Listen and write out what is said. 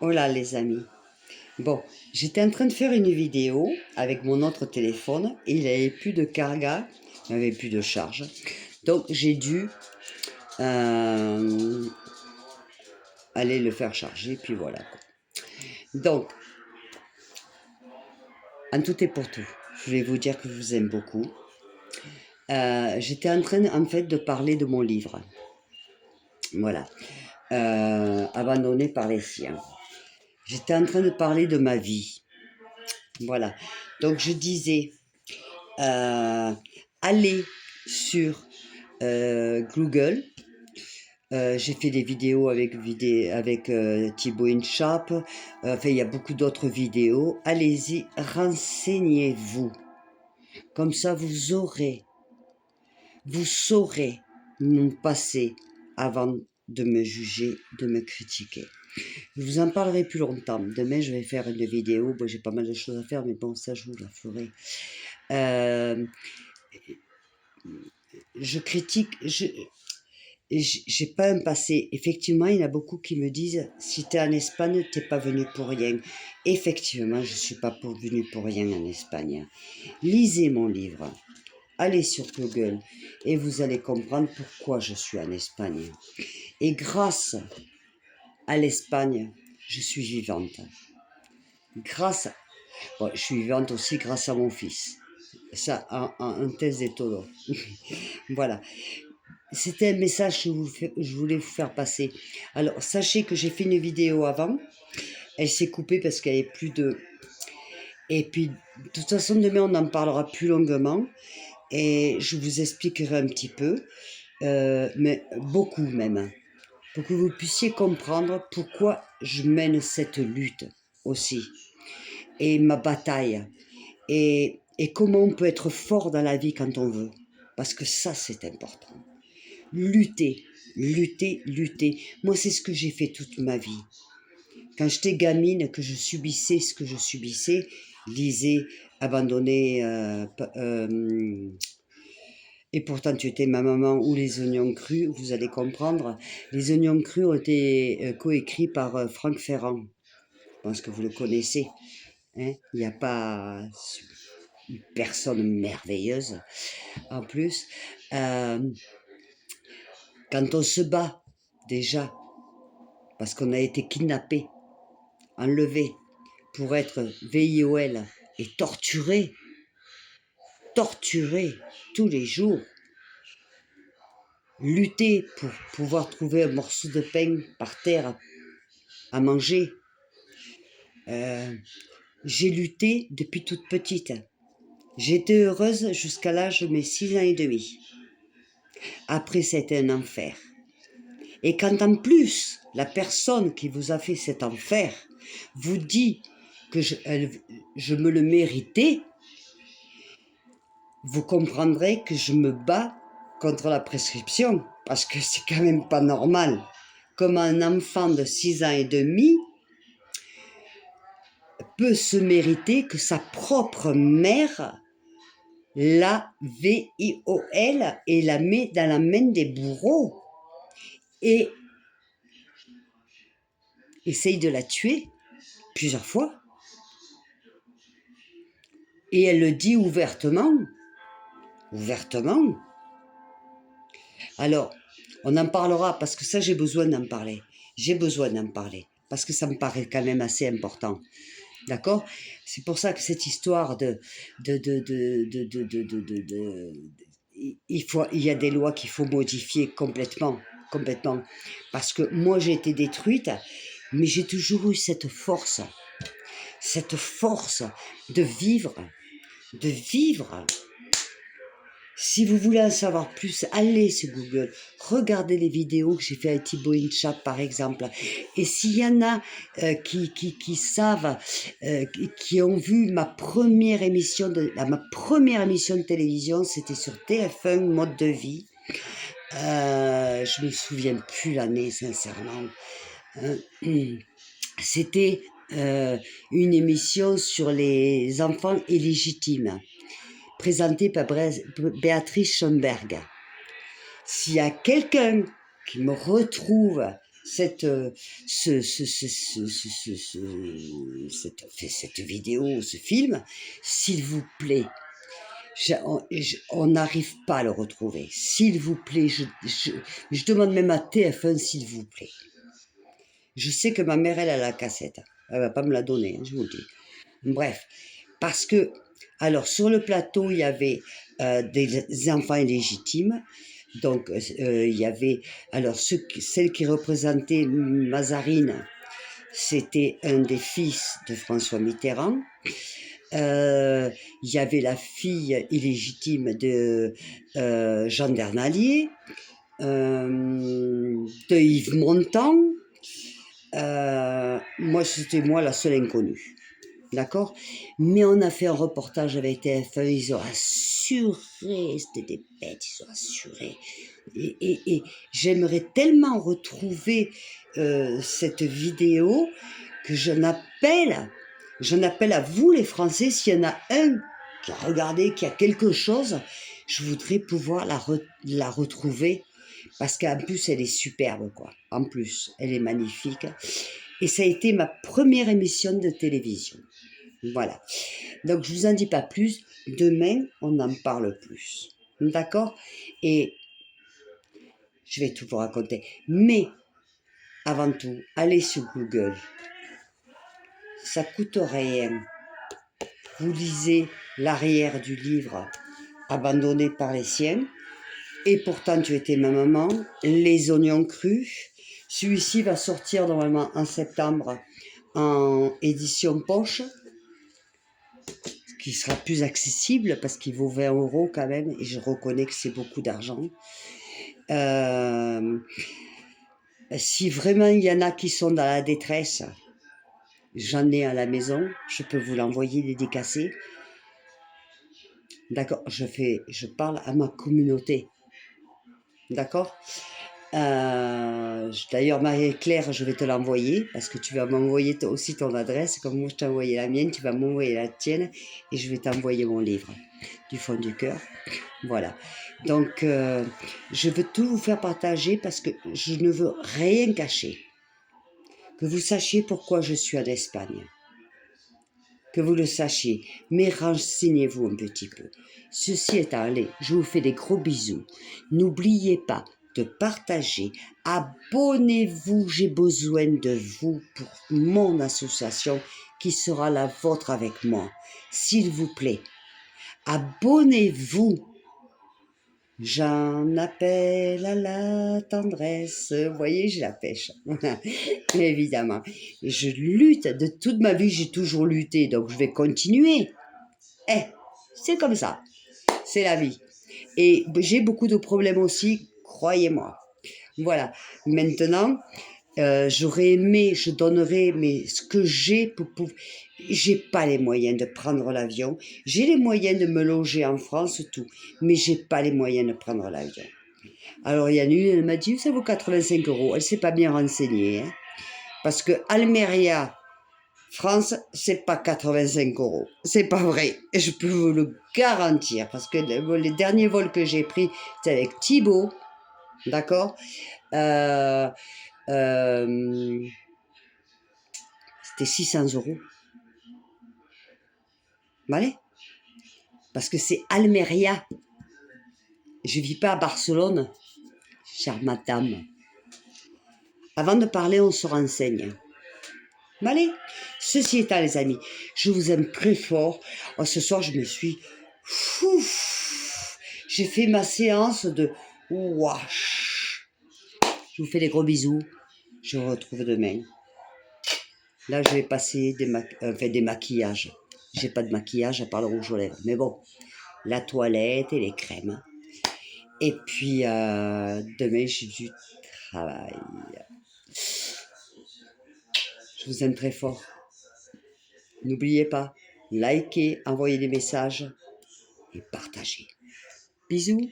Voilà les amis. Bon, j'étais en train de faire une vidéo avec mon autre téléphone et il n'avait plus de carga, il n'avait plus de charge. Donc j'ai dû euh, aller le faire charger, puis voilà, quoi. Donc, en tout et pour tout, je voulais vous dire que je vous aime beaucoup. J'étais en train en fait de parler de mon livre. Voilà. Abandonné par les siens. J'étais en train de parler de ma vie. Voilà. Donc je disais, allez sur Google. J'ai fait des vidéos avec Thibaut Inchap. Enfin, il y a beaucoup d'autres vidéos. Allez-y, renseignez-vous. Comme ça, vous saurez mon passé avant de me juger, de me critiquer. Je vous en parlerai plus longtemps. Demain, je vais faire une vidéo. Bon, j'ai pas mal de choses à faire, mais bon, ça, je vous la ferai. Je critique, j'ai pas un passé. Effectivement, il y en a beaucoup qui me disent, si tu es en Espagne, t'es pas venu pour rien. Effectivement, je suis pas venu pour rien en Espagne. Lisez mon livre. Allez sur Google et vous allez comprendre pourquoi je suis en Espagne. Et grâce à l'Espagne, je suis vivante. Bon, je suis vivante aussi grâce à mon fils. Ça, un test de todo. Voilà. C'était un message que je voulais vous faire passer. Alors, sachez que j'ai fait une vidéo avant. Elle s'est coupée parce qu'elle est plus de... Et puis, de toute façon, demain, on en parlera plus longuement. Et je vous expliquerai un petit peu. Mais beaucoup même. Pour que vous puissiez comprendre pourquoi je mène cette lutte aussi. Et ma bataille. Et comment on peut être fort dans la vie quand on veut. Parce que ça, c'est important. Lutter, lutter, lutter. Moi, c'est ce que j'ai fait toute ma vie. Quand j'étais gamine, que je subissais ce que je subissais, lisez, abandonné, et pourtant tu étais ma maman ou les oignons crus, vous allez comprendre. Les oignons crus ont été coécrits par Franck Ferrand. Je pense que vous le connaissez. Hein. Il n'y a pas une personne merveilleuse en plus. Quand on se bat, déjà, parce qu'on a été kidnappé, enlevé, pour être VIOL et torturé tous les jours, lutter pour pouvoir trouver un morceau de pain par terre à manger. J'ai lutté depuis toute petite. J'étais heureuse jusqu'à l'âge de mes 6 ans et demi. Après, c'était un enfer. Et quand en plus, la personne qui vous a fait cet enfer vous dit que je me le méritais, vous comprendrez que je me bats contre la prescription, parce que c'est quand même pas normal. Comme un enfant de 6 ans et demi peut se mériter que sa propre mère la VIOL et la met dans la main des bourreaux et essaye de la tuer plusieurs fois. Et elle le dit ouvertement. Ouvertement. Alors, on en parlera parce que ça, j'ai besoin d'en parler. J'ai besoin d'en parler parce que ça me paraît quand même assez important. D'accord? C'est pour ça que cette histoire il y a des lois qu'il faut modifier complètement. Parce que moi, j'ai été détruite, mais j'ai toujours eu cette force de vivre. Si vous voulez en savoir plus, allez sur Google, regardez les vidéos que j'ai fait avec Thibaut Inchap par exemple. Et s'il y en a qui savent, qui ont vu ma première émission de télévision, c'était sur TF1 Mode de vie. Je me souviens plus l'année sincèrement. C'était une émission sur les enfants illégitimes, présentée par Béatrice Schoenberg. S'il y a quelqu'un qui me retrouve cette, cette vidéo, ce film, s'il vous plaît. On n'arrive pas à le retrouver. S'il vous plaît, je demande même à TF1, s'il vous plaît. Je sais que ma mère, elle a la cassette. Elle va pas me la donner, je vous le dis. Bref, parce que, alors, sur le plateau, il y avait des enfants illégitimes. Donc, il y avait, alors, celle qui représentait Mazarine, c'était un des fils de François Mitterrand. Il y avait la fille illégitime de Jean Dernalier, de Yves Montand. Moi, c'était moi la seule inconnue. D'accord. Mais on a fait un reportage avec TF1, ils ont assuré, c'était des bêtes, ils ont assuré. Et j'aimerais tellement retrouver cette vidéo que j'en appelle à vous les Français, s'il y en a un qui a regardé, qui a quelque chose, je voudrais pouvoir la retrouver, parce qu'en plus elle est superbe, quoi. En plus, elle est magnifique. Et ça a été ma première émission de télévision. Voilà. Donc, je vous en dis pas plus. Demain, on en parle plus. D'accord? Et je vais tout vous raconter. Mais, avant tout, allez sur Google. Ça coûte rien. Vous lisez l'arrière du livre Abandonné par les siens. Et pourtant, tu étais ma maman. Les oignons crus. Celui-ci va sortir normalement en septembre en édition poche, qui sera plus accessible parce qu'il vaut 20 € quand même, et je reconnais que c'est beaucoup d'argent. Si vraiment il y en a qui sont dans la détresse, j'en ai à la maison, je peux vous l'envoyer dédicacé. D'accord, je parle à ma communauté. D'accord. D'ailleurs, Marie-Claire, je vais te l'envoyer parce que tu vas m'envoyer aussi ton adresse. Comme moi, je t'ai envoyé la mienne, tu vas m'envoyer la tienne et je vais t'envoyer mon livre du fond du cœur. Voilà. Donc, je veux tout vous faire partager parce que je ne veux rien cacher. Que vous sachiez pourquoi je suis en Espagne. Que vous le sachiez, mais renseignez-vous un petit peu. Ceci étant, allez, je vous fais des gros bisous. N'oubliez pas de partager. Abonnez-vous, j'ai besoin de vous pour mon association qui sera la vôtre avec moi. S'il vous plaît, abonnez-vous. J'en appelle à la tendresse. Vous voyez, j'ai la pêche. Évidemment. Je lutte. De toute ma vie, j'ai toujours lutté. Donc, je vais continuer. C'est comme ça. C'est la vie. Et j'ai beaucoup de problèmes aussi, croyez-moi. Voilà. Maintenant, j'aurais aimé, je donnerais, mais ce que j'ai j'ai pas les moyens de prendre l'avion. J'ai les moyens de me loger en France, tout, mais j'ai pas les moyens de prendre l'avion. Alors il y en a une, elle m'a dit, ça vaut 85 €. Elle s'est pas bien renseignée, hein, parce que Almeria, France, c'est pas 85 €. C'est pas vrai. Je peux vous le garantir, parce que les derniers vols que j'ai pris, c'était avec Thibaut, d'accord. C'était 600 €. Vale. Parce que c'est Almeria. Je vis pas à Barcelone, chère madame. Avant de parler, on se renseigne. Vale. Ceci étant, les amis, je vous aime très fort. Oh, ce soir, je me suis... J'ai fait ma séance de wash. Je vous fais des gros bisous. Je vous retrouve demain. Là, je vais passer des maquillages. J'ai pas de maquillage à part le rouge aux lèvres. Mais bon, la toilette et les crèmes. Et puis, demain, j'ai du travail. Je vous aime très fort. N'oubliez pas, likez, envoyez des messages et partagez. Bisous.